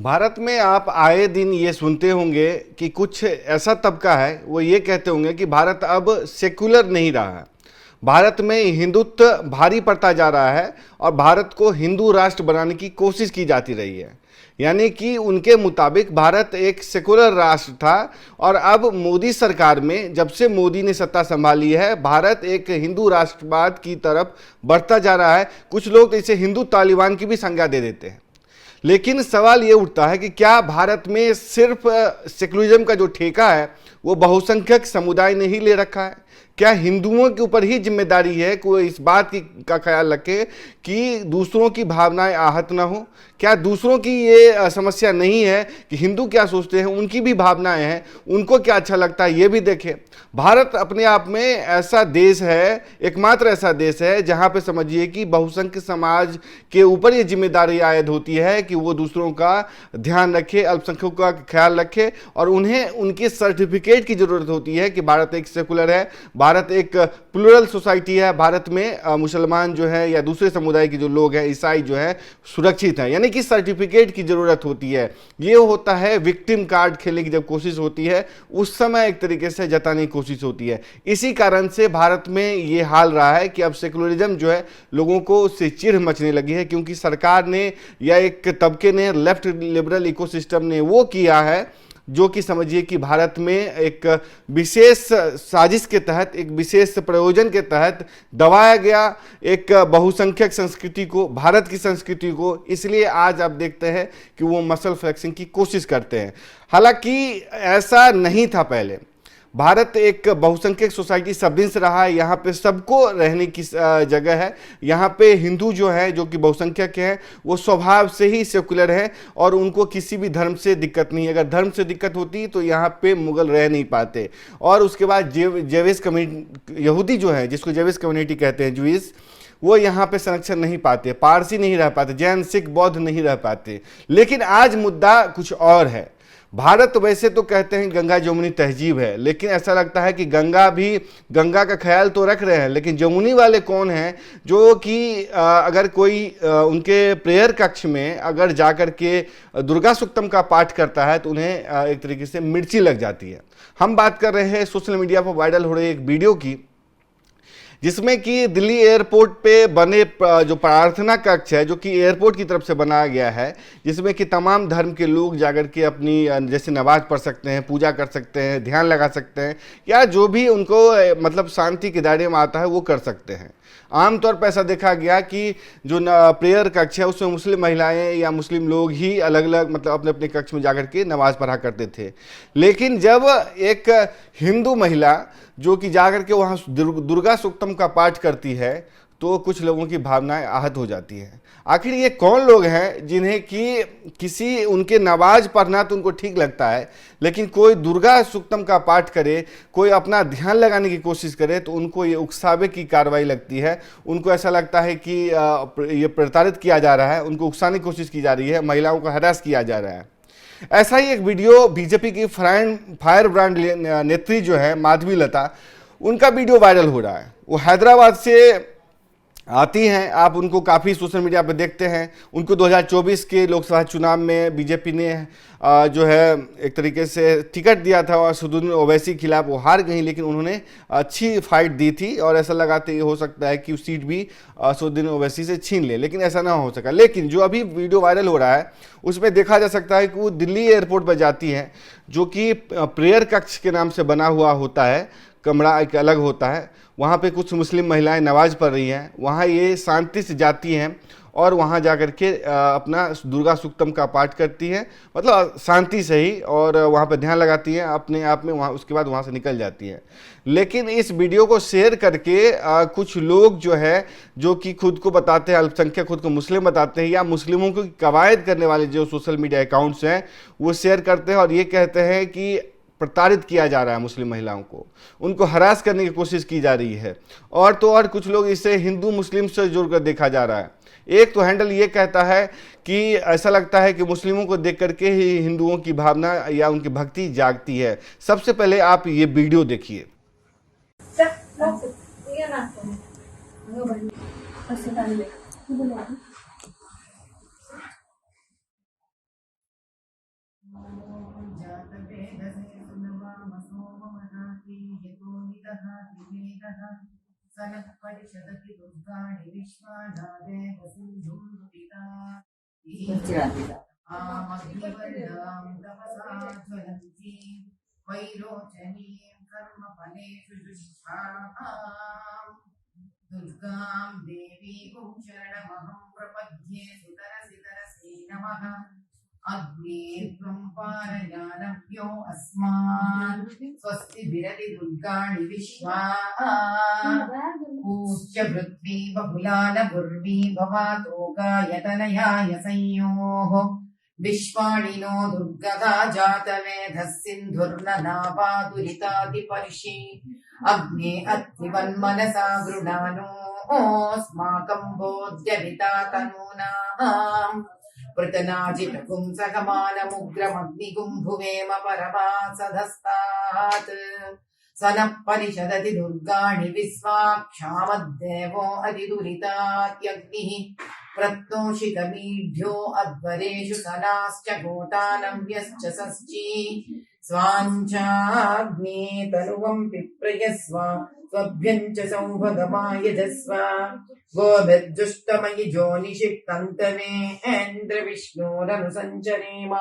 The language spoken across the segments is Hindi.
भारत में आप आए दिन ये सुनते होंगे कि कुछ ऐसा तबका है वो ये कहते होंगे कि भारत अब सेकुलर नहीं रहा है। भारत में हिंदुत्व भारी पड़ता जा रहा है और भारत को हिंदू राष्ट्र बनाने की कोशिश की जाती रही है। यानी कि उनके मुताबिक भारत एक सेकुलर राष्ट्र था और अब मोदी सरकार में जब से मोदी ने सत्ता संभाली है, भारत एक हिंदू राष्ट्रवाद की तरफ बढ़ता जा रहा है। कुछ लोग तो इसे हिंदू तालिबान की भी संज्ञा दे देते हैं। लेकिन सवाल ये उठता है कि क्या भारत में सिर्फ सेकुलरिज्म का जो ठेका है वो बहुसंख्यक समुदाय ने ही ले रखा है? क्या हिंदुओं के ऊपर ही जिम्मेदारी है कि वो इस बात का ख्याल रखे कि दूसरों की भावनाएं आहत ना हो? क्या दूसरों की ये समस्या नहीं है कि हिंदू क्या सोचते हैं, उनकी भी भावनाएं हैं, उनको क्या अच्छा लगता है ये भी देखें। भारत अपने आप में ऐसा देश है, एकमात्र ऐसा देश है जहां पे समझिए कि बहुसंख्यक समाज के ऊपर ये जिम्मेदारी आयद होती है कि वो दूसरों का ध्यान रखे, अल्पसंख्यकों का ख्याल रखे और उन्हें उनके सर्टिफिकेट की जरूरत होती है कि भारत एक सेकुलर है, भारत एक प्लूरल सोसाइटी है, भारत में मुसलमान जो है या दूसरे समुदाय के जो लोग हैं, ईसाई जो है, सुरक्षित हैं। यानी कि सर्टिफिकेट की जरूरत होती है। ये होता है विक्टिम कार्ड खेलने की जब कोशिश होती है, उस समय एक तरीके से जताने की कोशिश होती है। इसी कारण से भारत में ये हाल रहा है कि अब सेकुलरिज्म जो है लोगों को उससे चिढ़ मचने लगी है, क्योंकि सरकार ने या एक तबके ने, लेफ्ट लिबरल इकोसिस्टम ने वो किया है जो कि समझिए कि भारत में एक विशेष साजिश के तहत, एक विशेष प्रयोजन के तहत दबाया गया एक बहुसंख्यक संस्कृति को, भारत की संस्कृति को। इसलिए आज आप देखते हैं कि वो मसल फ्लेक्सिंग की कोशिश करते हैं। हालांकि ऐसा नहीं था पहले। भारत एक बहुसंख्यक सोसाइटी सब दिन से रहा है, यहाँ पे सबको रहने की जगह है। यहाँ पे हिंदू जो है, जो कि बहुसंख्यक हैं, वो स्वभाव से ही सेकुलर है और उनको किसी भी धर्म से दिक्कत नहीं है। अगर धर्म से दिक्कत होती तो यहाँ पे मुगल रह नहीं पाते। और उसके बाद जेविश कम्युनिटी, यहूदी जो है, जिसको जेविश कम्युनिटी कहते हैं, जूइश, वो यहाँ पे संरक्षण नहीं पाते, पारसी नहीं रह पाते, जैन सिख बौद्ध नहीं रह पाते। लेकिन आज मुद्दा कुछ और है। भारत वैसे तो कहते हैं गंगा जमुनी तहजीब है, लेकिन ऐसा लगता है कि गंगा का ख्याल तो रख रहे हैं, लेकिन जमुनी वाले कौन हैं जो कि अगर कोई उनके प्रेयर कक्ष में अगर जाकर के दुर्गा सुक्तम का पाठ करता है तो उन्हें एक तरीके से मिर्ची लग जाती है। हम बात कर रहे हैं सोशल मीडिया पर वायरल हो रही एक वीडियो की, जिसमें कि दिल्ली एयरपोर्ट पे बने जो प्रार्थना कक्ष है, जो कि एयरपोर्ट की तरफ से बनाया गया है, जिसमें कि तमाम धर्म के लोग जाकर के अपनी जैसे नमाज पढ़ सकते हैं, पूजा कर सकते हैं, ध्यान लगा सकते हैं, या जो भी उनको मतलब शांति के दायरे में आता है वो कर सकते हैं। आमतौर पर ऐसा देखा गया कि जो प्रेयर कक्ष है उसमें मुस्लिम महिलाएं या मुस्लिम लोग ही अलग अलग मतलब अपने अपने कक्ष में जाकर के नमाज पढ़ा करते थे। लेकिन जब एक हिंदू महिला जो कि जाकर के वहाँ दुर्गा सूक्तम का पाठ करती है तो कुछ लोगों की भावनाएं आहत हो जाती हैं। आखिर ये कौन लोग हैं जिन्हें कि किसी उनके नमाज पढ़ना तो उनको ठीक लगता है, लेकिन कोई दुर्गा सूक्तम का पाठ करे, कोई अपना ध्यान लगाने की कोशिश करे तो उनको ये उकसावे की कार्रवाई लगती है। उनको ऐसा लगता है कि ये प्रताड़ित किया जा रहा है, उनको उकसाने की कोशिश की जा रही है, महिलाओं को हरास किया जा रहा है। ऐसा ही एक वीडियो बीजेपी की फायर ब्रांड नेत्री जो है माधवी लता, उनका वीडियो वायरल हो रहा है। वो हैदराबाद से आती हैं, आप उनको काफ़ी सोशल मीडिया पर देखते हैं। उनको 2024 के लोकसभा चुनाव में बीजेपी ने जो है एक तरीके से टिकट दिया था और असदुद्दीन ओवैसी के खिलाफ वो हार गई, लेकिन उन्होंने अच्छी फाइट दी थी और ऐसा लगाते हो सकता है कि सीट भी असदुद्दीन ओवैसी से छीन ले, लेकिन ऐसा ना हो सका। लेकिन जो अभी वीडियो वायरल हो रहा है उसमें देखा जा सकता है कि वो दिल्ली एयरपोर्ट पर जाती हैं, जो कि प्रेयर कक्ष के नाम से बना हुआ होता है, कमरा एक अलग होता है। वहाँ पे कुछ मुस्लिम महिलाएं नमाज पढ़ रही हैं, वहाँ ये शांति से जाती हैं और वहाँ जाकर के अपना दुर्गा सूक्तम का पाठ करती हैं, मतलब शांति से ही, और वहाँ पे ध्यान लगाती हैं अपने आप में, वहाँ उसके बाद वहाँ से निकल जाती हैं। लेकिन इस वीडियो को शेयर करके कुछ लोग जो है, जो कि खुद को बताते हैं अल्पसंख्यक, खुद को मुस्लिम बताते हैं, या मुस्लिमों को कवायद करने वाले जो सोशल मीडिया अकाउंट्स हैं, वो शेयर करते हैं और ये कहते हैं कि प्रताड़ित किया जा रहा है मुस्लिम महिलाओं को, उनको हरास करने की कोशिश की जा रही है। और तो और कुछ लोग इसे हिंदू मुस्लिम से जोड़कर देखा जा रहा है। एक तो हैंडल ये कहता है कि ऐसा लगता है कि मुस्लिमों को देख करके ही हिंदुओं की भावना या उनकी भक्ति जागती है। सबसे पहले आप ये वीडियो देखिए। सनत्परिषदति दुर्गाणि विश्वानादेव सिन्धुं दुरिता आमग्निवर्णां तपसा ज्वलन्ति वैरोचनीं कर्मफलेषु जुष्टाम् दुर्गां देवीं शरणमहं प्रपद्ये सुतरसितरसे नमः अग्ने त्वं पारयानभ्यो अस्मान् स्वस्ति विरति दुर्गाणि विश्वा पूज्य पृथ्वी बहुलान गुर्वी भवातो गायतनयाय संयोः विश्वाणिनो दुर्गता जातवेधः सिन्धुर्ननापादुरितादिपर्षि अग्ने अत्रिवन्मनसा गृणानोऽस्माकं बोध्यविता तनूनाम् पृतनाजितपुंसकमानमुग्रमग्निगुम्भुवेम परमासधस्तात् सनःपरिषदति दुर्गाणि विश्वाक्षामद्देवो अधिदुरितात्यग्निः प्रत्नोषितमीढ्यो अध्वरेषु सनाश्च घोटानव्यश्च षष्ठी स्वाञ्चाग्ने तनुवं पिप्रयस्व स्वभ्यं च सौभगमायजस्व गोभिर्जुष्टमयि जोनिषिक्तन्तवेन्द्रविष्णोरनुसञ्चरेम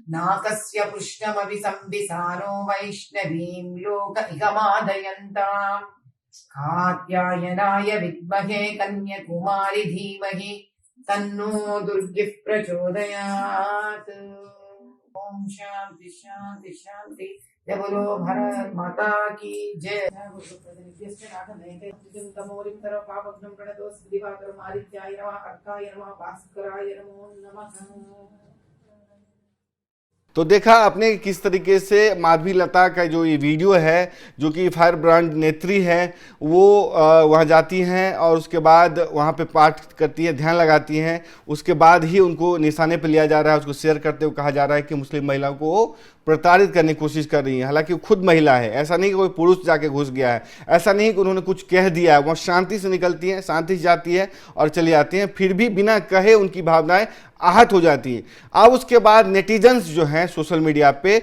नाकस्य पुष्णमपि संविसारो वैष्णवीं लोक इहमादयन्ताम् कात्यायनाय विद्महे कन्याकुमारि धीमहि तन्नो दुर्गिः प्रचोदयात्। ओम शांति शांति शांति। जय बोलो भारत माता की जय। तो देखा आपने किस तरीके से माधवी लता का जो ये वीडियो है, जो कि फायर ब्रांड नेत्री है, वो वहाँ जाती हैं और उसके बाद वहाँ पे पाठ करती है, ध्यान लगाती हैं, उसके बाद ही उनको निशाने पे लिया जा रहा है। उसको शेयर करते हुए कहा जा रहा है कि मुस्लिम महिलाओं को प्रताड़ित करने की कोशिश कर रही है। हालांकि वो खुद महिला है, ऐसा नहीं कि कोई पुरुष जाके घुस गया है, ऐसा नहीं कि उन्होंने कुछ कह दिया है। वह शांति से निकलती हैं, शांति से जाती है और चली आती हैं, फिर भी बिना कहे उनकी भावनाएं आहत हो जाती हैं। अब उसके बाद नेटिजन्स जो हैं सोशल मीडिया पे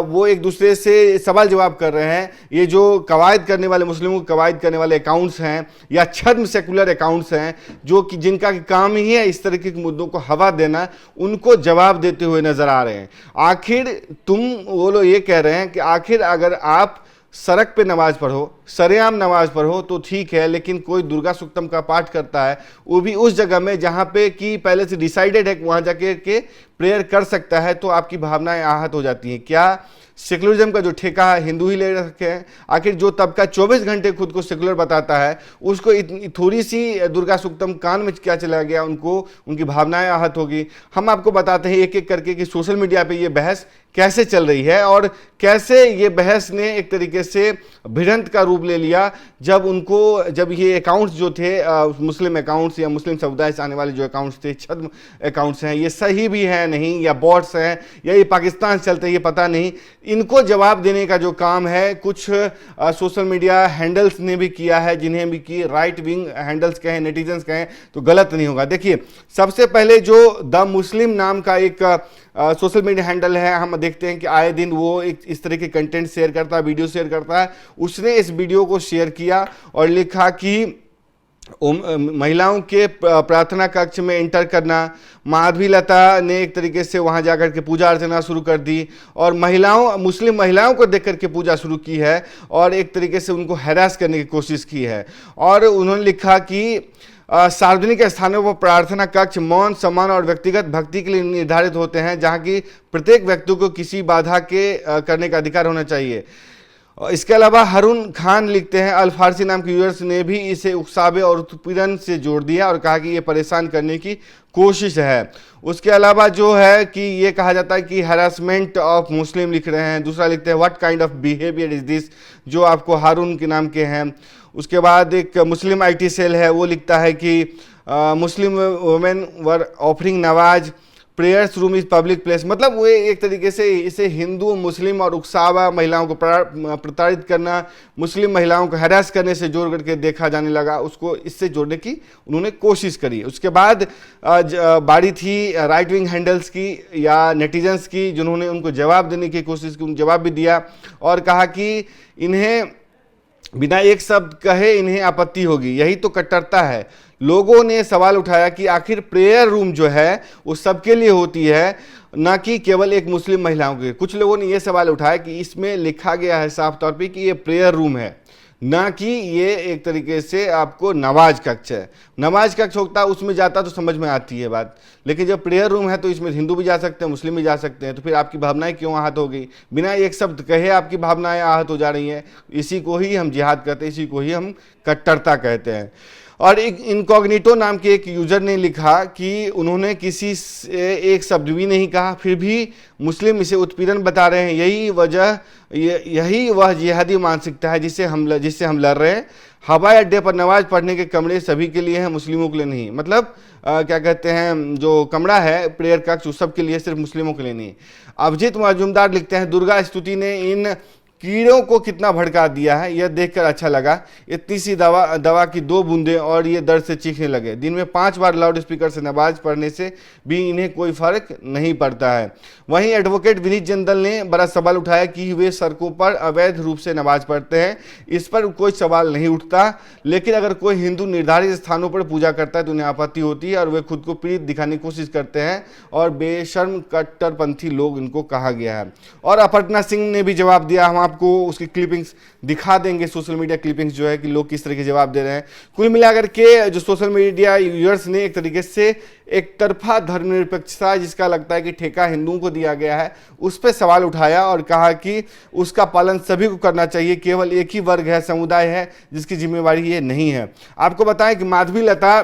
वो एक दूसरे से सवाल जवाब कर रहे हैं। ये जो कवायद करने वाले, मुस्लिमों को कवायद करने वाले अकाउंट्स हैं या छद्म सेकुलर अकाउंट्स हैं, जो कि जिनका काम ही है इस तरीके के मुद्दों को हवा देना, उनको जवाब देते हुए नजर आ रहे हैं। आखिर वो लोग ये कह रहे हैं कि आखिर अगर आप सड़क पे नमाज पढ़ो, सरेआम नमाज पढ़ो तो ठीक है, लेकिन कोई दुर्गा सूक्तम का पाठ करता है, वो भी उस जगह में जहाँ पे कि पहले से डिसाइडेड है कि वहाँ जाके के प्रेयर कर सकता है, तो आपकी भावनाएं आहत हो जाती हैं। क्या सेकुलरिज्म का जो ठेका है हिंदू ही ले रखे हैं? आखिर जो तबका 24 घंटे खुद को सेकुलर बताता है, उसको इतनी थोड़ी सी दुर्गा सूक्तम कान में क्या चला गया, उनको उनकी भावनाएं आहत होगी। हम आपको बताते हैं एक एक करके कि सोशल मीडिया पे ये बहस कैसे चल रही है और कैसे ये बहस ने एक तरीके से भिड़ंत का रूप ले लिया जब ये अकाउंट्स जो थे मुस्लिम अकाउंट्स या मुस्लिम समुदाय से आने वाले जो अकाउंट्स थे, छद्म अकाउंट्स हैं, ये सही भी हैं नहीं, या बॉट्स हैं, या ये पाकिस्तान से चलते हैं, ये पता नहीं। इनको जवाब देने का जो काम है कुछ सोशल मीडिया हैंडल्स ने भी किया है, जिन्हें भी की राइट विंग हैंडल्स कहें, नेटिजन्स कहें तो गलत नहीं होगा। देखिए, सबसे पहले जो द मुस्लिम नाम का एक सोशल मीडिया हैंडल है, हम देखते हैं कि आए दिन वो एक इस तरह के कंटेंट शेयर करता है, वीडियो शेयर करता है। उसने इस वीडियो को शेयर किया और लिखा कि महिलाओं के प्रार्थना कक्ष में एंटर करना, माधवी लता ने एक तरीके से वहां जाकर के पूजा अर्चना शुरू कर दी और मुस्लिम महिलाओं को देख करके पूजा शुरू की है और एक तरीके से उनको हैरास करने की कोशिश की है। और उन्होंने लिखा कि सार्वजनिक स्थानों पर प्रार्थना कक्ष मौन, सम्मान और व्यक्तिगत भक्ति के लिए निर्धारित होते हैं, जहां की प्रत्येक व्यक्ति को किसी बाधा के करने का अधिकार होना चाहिए। इसके अलावा हारून खान लिखते हैं, अल फारसी नाम के यूजर्स ने भी इसे उकसावे और उत्पीड़न से जोड़ दिया और कहा कि ये परेशान करने की कोशिश है। उसके अलावा जो है कि ये कहा जाता है कि हैरासमेंट ऑफ मुस्लिम लिख रहे हैं। दूसरा लिखते हैं, what kind of behaviour is this, जो आपको हारून के नाम के हैं। उसके बाद एक मुस्लिम IT सेल है, वो लिखता है कि Muslim women were offering Nawaz, prayers room is public place. मतलब वो एक तरीके से इसे हिंदू, मुस्लिम और उकसावा, महिलाओं को प्रताड़ित करना, मुस्लिम महिलाओं को हैरास करने से जोड़ करके देखा जाने लगा, उसको इससे जोड़ने की उन्होंने कोशिश करी। उसके बाद बारी थी राइट विंग हैंडल्स की या नेटिजन्स की, जिन्होंने उनको जवाब देने की कोशिश की, उनको जवाब भी दिया और कहा कि इन्हें बिना एक शब्द कहे इन्हें आपत्ति होगी। यही तो कट्टरता है। लोगों ने सवाल उठाया कि आखिर प्रेयर रूम जो है वो सबके लिए होती है, ना कि केवल एक मुस्लिम महिलाओं के। कुछ लोगों ने यह सवाल उठाया कि इसमें लिखा गया है साफ तौर पे कि ये प्रेयर रूम है, ना कि ये एक तरीके से आपको नमाज कक्ष है। नमाज कक्ष होता है उसमें जाता तो समझ में आती है बात, लेकिन जब प्रेयर रूम है तो इसमें हिंदू भी जा सकते हैं, मुस्लिम भी जा सकते हैं। तो फिर आपकी भावनाएं क्यों आहत हो गई? बिना एक शब्द कहे आपकी भावनाएं आहत हो जा रही हैं। इसी को ही हम जिहाद कहते हैं, इसी को ही हम कट्टरता कहते हैं। और एक इनकॉग्निटो नाम के एक यूजर ने लिखा कि उन्होंने किसी से एक शब्द भी नहीं कहा, फिर भी मुस्लिम इसे उत्पीड़न बता रहे हैं। यही वह जिहादी मानसिकता है जिससे हम लड़ रहे हैं। हवाई अड्डे पर नमाज पढ़ने के कमरे सभी के लिए हैं, मुस्लिमों के लिए नहीं। मतलब क्या कहते हैं, जो कमरा है प्रेयर कक्ष उस सब के लिए, सिर्फ मुस्लिमों के लिए नहीं। अभिजीत मजूमदार लिखते हैं, दुर्गा स्तुति ने इन कीड़ों को कितना भड़का दिया है, यह देखकर अच्छा लगा। इतनी सी दवा की 2 बूंदें और ये दर्द से चीखने लगे। दिन में 5 बार लाउड स्पीकर से नमाज पढ़ने से भी इन्हें कोई फर्क नहीं पड़ता है। वहीं एडवोकेट विनीत जिंदल ने बड़ा सवाल उठाया कि वे सड़कों पर अवैध रूप से नमाज पढ़ते हैं। इस पर कोई सवाल नहीं उठता, लेकिन अगर कोई हिंदू निर्धारित स्थानों पर पूजा करता है तो उन्हें आपत्ति होती है और वे खुद को पीड़ित दिखाने की कोशिश करते हैं और बेशर्म कट्टरपंथी लोग इनको कहा गया है। और अपर्णा सिंह ने भी जवाब दिया। हम आपको उसकी क्लिपिंग्स दिखा देंगे, सोशल मीडिया क्लिपिंग्स जो है कि लोग किस तरह के जवाब दे रहे हैं। कुल मिलाकर के जो सोशल मीडिया यूजर्स ने एक तरीके से एक तरफा धर्मनिरपेक्षता, जिसका लगता है कि ठेका हिंदुओं को दिया गया है, उस पर सवाल उठाया और कहा कि उसका पालन सभी को करना चाहिए। केवल एक ही वर्ग है, समुदाय है जिसकी जिम्मेवारी ये नहीं है। आपको बताएं कि माधवी लता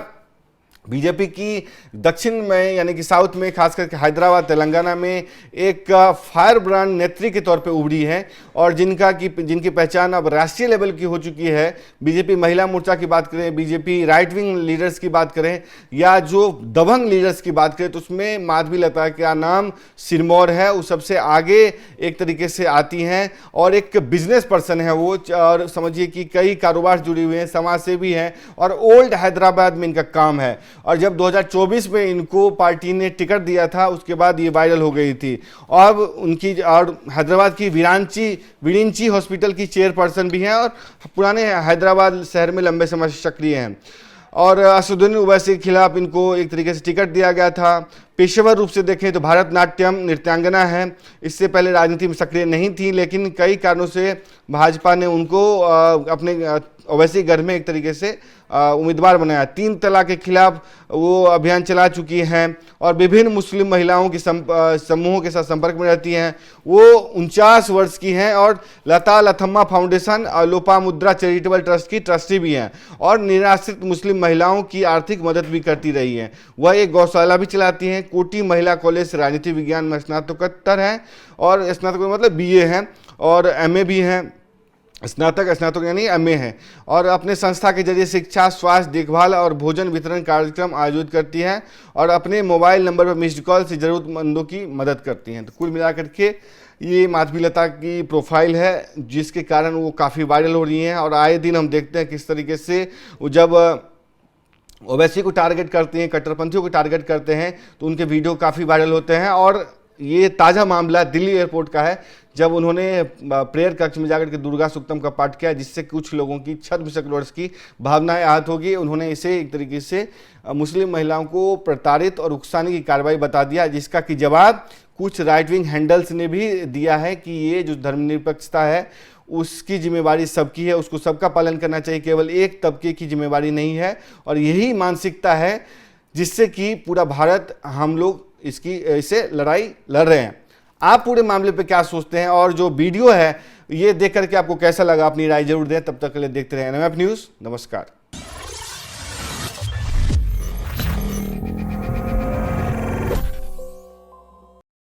बीजेपी की दक्षिण में यानी कि साउथ में, खास करके हैदराबाद तेलंगाना में एक फायर ब्रांड नेत्री के तौर पे उभरी है और जिनकी पहचान अब राष्ट्रीय लेवल की हो चुकी है। बीजेपी महिला मोर्चा की बात करें, बीजेपी राइट विंग लीडर्स की बात करें या जो दबंग लीडर्स की बात करें, तो उसमें माधवी लता का नाम सिरमौर है। वो सबसे आगे एक तरीके से आती हैं और एक बिजनेस पर्सन है वो, और समझिए कि कई कारोबार जुड़े हुए हैं, समाज सेवी हैं और ओल्ड हैदराबाद में इनका काम है। और जब 2024 में इनको पार्टी ने टिकट दिया था उसके बाद ये वायरल हो गई थी। अब उनकी और हैदराबाद की विरिंची हॉस्पिटल की चेयरपर्सन भी हैं और पुराने हैदराबाद शहर में लंबे समय से सक्रिय हैं। और असदुद्दीन ओवैसी के खिलाफ इनको एक तरीके से टिकट दिया गया था। पेशेवर रूप से देखें तो भारतनाट्यम नृत्यांगना है, इससे पहले राजनीति में सक्रिय नहीं थी, लेकिन कई कारणों से भाजपा ने उनको अपने ओवैसी घर में एक तरीके से उम्मीदवार बनाया। 3 तलाक के खिलाफ वो अभियान चला चुकी हैं और विभिन्न मुस्लिम महिलाओं के समूहों के साथ संपर्क में रहती हैं। वो 49 वर्ष की हैं और लता लथम्मा फाउंडेशन और लोपामुद्रा चैरिटेबल ट्रस्ट की ट्रस्टी भी हैं और निराश्रित मुस्लिम महिलाओं की आर्थिक मदद भी करती रही हैं। वह एक गौशाला भी चलाती हैं। कोटी महिला कॉलेज से राजनीति विज्ञान में स्नातकोत्तर हैं और स्नातक मतलब BA हैं और MA भी हैं। स्नातक यानी MA है और अपने संस्था के जरिए शिक्षा, स्वास्थ्य देखभाल और भोजन वितरण कार्यक्रम आयोजित करती हैं और अपने मोबाइल नंबर पर मिस्ड कॉल से जरूरतमंदों की मदद करती हैं। तो कुल मिलाकर के ये माधवी लता की प्रोफाइल है जिसके कारण वो काफ़ी वायरल हो रही हैं और आए दिन हम देखते हैं किस तरीके से वो जब ओवैसी को टारगेट करते हैं, कट्टरपंथियों को टारगेट करते हैं तो उनके वीडियो काफ़ी वायरल होते हैं। और ये ताज़ा मामला दिल्ली एयरपोर्ट का है, जब उन्होंने प्रेयर कक्ष में जाकर के दुर्गा सूक्तम का पाठ किया जिससे कुछ लोगों की 26 वर्ष की भावनाएं आहत होगी। उन्होंने इसे एक तरीके से मुस्लिम महिलाओं को प्रताड़ित और उकसाने की कार्रवाई बता दिया, जिसका कि जवाब कुछ राइट विंग हैंडल्स ने भी दिया है कि ये जो धर्मनिरपेक्षता है उसकी जिम्मेवारी सबकी है, उसको सबका पालन करना चाहिए, केवल एक तबके की जिम्मेवारी नहीं है। और यही मानसिकता है जिससे कि पूरा भारत, हम लोग इससे लड़ाई लड़ रहे हैं। आप पूरे मामले पे क्या सोचते हैं और जो वीडियो है ये देख करके आपको कैसा लगा, अपनी राय जरूर दें। तब तक के लिए देखते रहें NMF न्यूज़। नमस्कार।